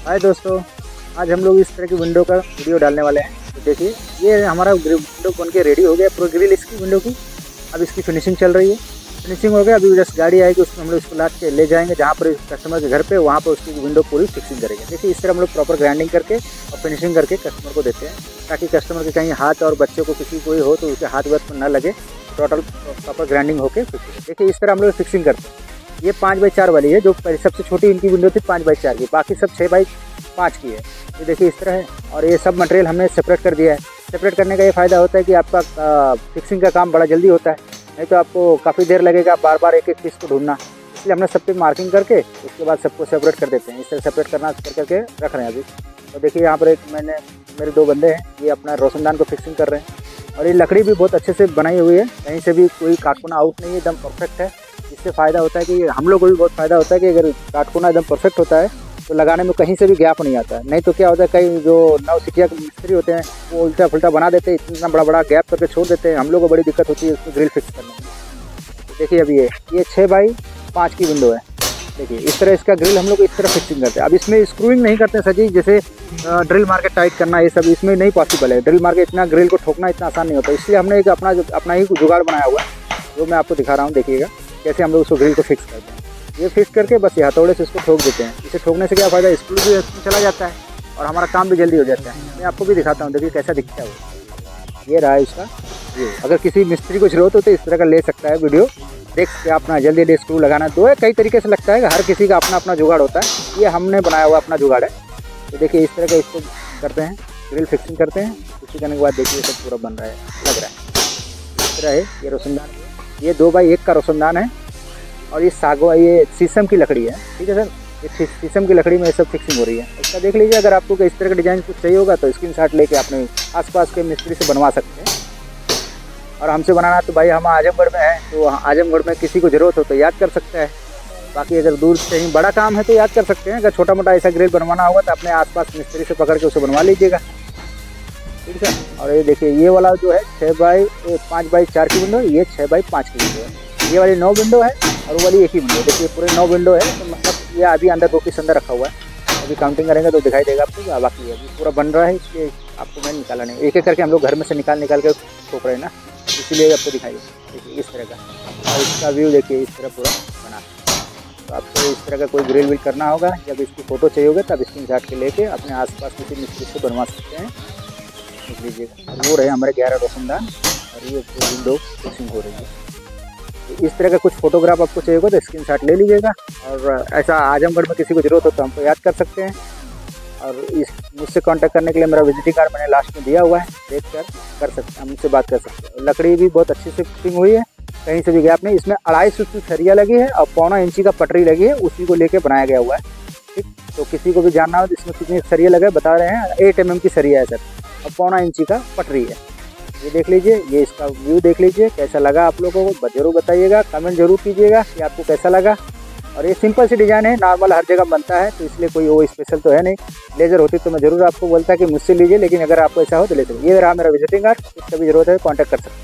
हाय दोस्तों, आज हम लोग इस तरह की विंडो का वीडियो डालने वाले हैं। तो देखिए, ये हमारा विंडो बन के रेडी हो गया, पूरा ग्रिल इसकी विंडो की। अब इसकी फिनिशिंग चल रही है। फिनिशिंग हो गया, अभी जस्ट गाड़ी आएगी, उसमें हम लोग इसको लाद के ले जाएंगे जहाँ पर कस्टमर के घर पे, वहाँ पर उसकी विंडो पूरी फिक्सिंग करेंगे। देखिए, इस तरह हम लोग प्रॉपर ग्राइंडिंग करके और फिनिशिंग करके कस्टमर को देते हैं, ताकि कस्टमर के कहीं हाथ और बच्चे को किसी कोई हो तो उसके हाथ वक्त न लगे। टोटल प्रॉपर ग्राइंडिंग होकर फिक्सिंग। देखिए, इस तरह हम लोग फिक्सिंग करते हैं। ये 5x4 वाली है, जो सबसे छोटी इनकी विंडो थी 5x4 की, बाकी सब 6x5 की है। ये देखिए इस तरह है। और ये सब मटेरियल हमने सेपरेट कर दिया है। सेपरेट करने का ये फ़ायदा होता है कि आपका फिक्सिंग का काम बड़ा जल्दी होता है, नहीं तो आपको काफ़ी देर लगेगा बार बार एक एक पीस को ढूंढना। इसलिए हमने सब पे मार्किंग करके उसके बाद सबको सेपरेट कर देते हैं। इस तरह सेपरेट करके रख रहे हैं अभी। तो देखिए यहाँ पर मेरे 2 बंदे हैं, ये अपना रोशनदान को फिक्सिंग कर रहे हैं। और ये लकड़ी भी बहुत अच्छे से बनाई हुई है, कहीं से भी कोई काटकोना आउट नहीं है, एकदम परफेक्ट है। इससे फ़ायदा होता है कि हम लोग को भी बहुत फ़ायदा होता है कि अगर काटकोना एकदम परफेक्ट होता है तो लगाने में कहीं से भी गैप नहीं आता है। नहीं तो क्या होता है, कई जो नवसिखिया के मिस्त्री होते हैं वो उल्टा फुल्टा बना देते हैं, इतना बड़ा बड़ा गैप करके छोड़ देते हैं। हम लोग को बड़ी दिक्कत होती है इसको ग्रिल फिक्स करने में। तो देखिए अभी ये 6x5 की विंडो है। देखिए इस तरह इसका ग्रिल हम लोग इस तरह फिक्सिंग करते हैं। अब इसमें स्क्रूइंग नहीं करते सर जी, जैसे ड्रिल मार के टाइट करना, ये सब इसमें नहीं पॉसिबल है। ड्रिल मार के इतना ग्रिल को ठोकना इतना आसान नहीं होता। इसलिए हमने एक अपना ही जुगाड़ बनाया हुआ है, जो मैं आपको दिखा रहा हूँ। देखिएगा कैसे हम लोग उसको ग्रिल को फिक्स करते हैं। ये फिक्स करके बस ये हथौड़े से इसको ठोक देते हैं। इसे ठोकने से क्या फ़ायदा, स्क्रू भी इसमें चला जाता है और हमारा काम भी जल्दी हो जाता है। मैं आपको भी दिखाता हूँ, देखिए कैसा दिखता है वो। ये रहा है इसका। ये अगर किसी मिस्त्री को ज़रूरत हो तो इस तरह का ले सकता है वीडियो देख के। अपना जल्दी स्क्रू लगाना है कई तरीके से लगता है, हर किसी का अपना अपना जुगाड़ होता है। ये हमने बनाया हुआ अपना जुगाड़ है। तो देखिए इस तरह का इसको करते हैं, ग्रिल फिक्सिंग करते हैं। फिक्सिंग करने के बाद देखिए सब पूरा बन रहा है, लग रहा है इस तरह है। ये रोशनदान, ये 2x1 का रोशनदान है। और ये शीशम की लकड़ी है, ठीक है सर। ये शीशम की लकड़ी में ये सब फिक्सिंग हो रही है। इसका देख लीजिए, अगर आपको इस तरह का डिज़ाइन कुछ चाहिए होगा तो स्क्रीनशॉट लेके अपने आसपास के मिस्त्री से बनवा सकते हैं। और हमसे बनाना तो भाई हम आजमगढ़ में हैं, तो आजमगढ़ में किसी को ज़रूरत हो तो याद कर सकता है। बाकी अगर दूर से कहीं बड़ा काम है तो याद कर सकते हैं। अगर छोटा मोटा ऐसा ग्रिल बनवाना होगा तो अपने आसपास मिस्त्री से पकड़ के उसे बनवा लीजिएगा, ठीक है। और ये देखिए ये वाला जो है 5x4 की विंडो, ये 6x5 की विंडो है। ये वाली 9 विंडो है और वो वाली एक ही विंडो। देखिए पूरे 9 विंडो है, तो मतलब ये अभी अंदर 2 पीस अंदर रखा हुआ है। अभी काउंटिंग करेंगे तो दिखाई देगा आपको। बाकी अभी पूरा बन रहा है, इसलिए आपको मैं निकाला नहीं, एक एक करके हम लोग घर में से निकाल के ठोक रहे हैं ना, इसीलिए आपको दिखाइए। देखिए इस तरह का, और इसका व्यू देखिए इस तरह पूरा बना। तो आपको इस तरह का कोई ग्रिल विल करना होगा, जब इसकी फ़ोटो चाहिए होगा तब स्क्रीनशॉट के लेके अपने आसपास किसी मिस्त्री से बनवा सकते हैं, देख लीजिएगा। और वो रहे हमारे 11 रोशनदान, और ये विंडो फिक्सिंग हो रही है। तो इस तरह का कुछ फोटोग्राफ आपको चाहिए होगा तो स्क्रीनशॉट ले लीजिएगा। और ऐसा आजमगढ़ में किसी को ज़रूरत हो तो हमको याद कर सकते हैं। और मुझसे कांटेक्ट करने के लिए मेरा विजिटिंग कार्ड मैंने लास्ट में दिया हुआ है, देख कर सकते हैं, मुझसे बात कर सकते हैं। लकड़ी भी बहुत अच्छी से फिटिंग हुई है, कहीं से भी गैप नहीं। इसमें 2.5 की सरिया लगी है और 1.25 इंची का पटरी लगी है, उसी को लेके बनाया गया हुआ है, ठीक। तो किसी को भी जानना हो तो इसमें कितनी सरिया लगा है बता रहे हैं, 8 mm की सरिया है सर, और 1.25 इंची का पटरी है। ये देख लीजिए, ये इसका व्यू देख लीजिए कैसा लगा आप लोगों को, जरूर बताइएगा, कमेंट जरूर कीजिएगा कि आपको कैसा लगा। और ये सिंपल सी डिज़ाइन है, नॉर्मल हर जगह बनता है, तो इसलिए कोई वो स्पेशल तो है नहीं। लेज़र होती तो मैं ज़रूर आपको बोलता कि मुझसे लीजिए, लेकिन अगर आपको ऐसा हो तो ले सकते। ये रहा मेरा विजिटिंग कार्ड, कभी ज़रूरत है कॉन्टैक्ट कर सकते हैं।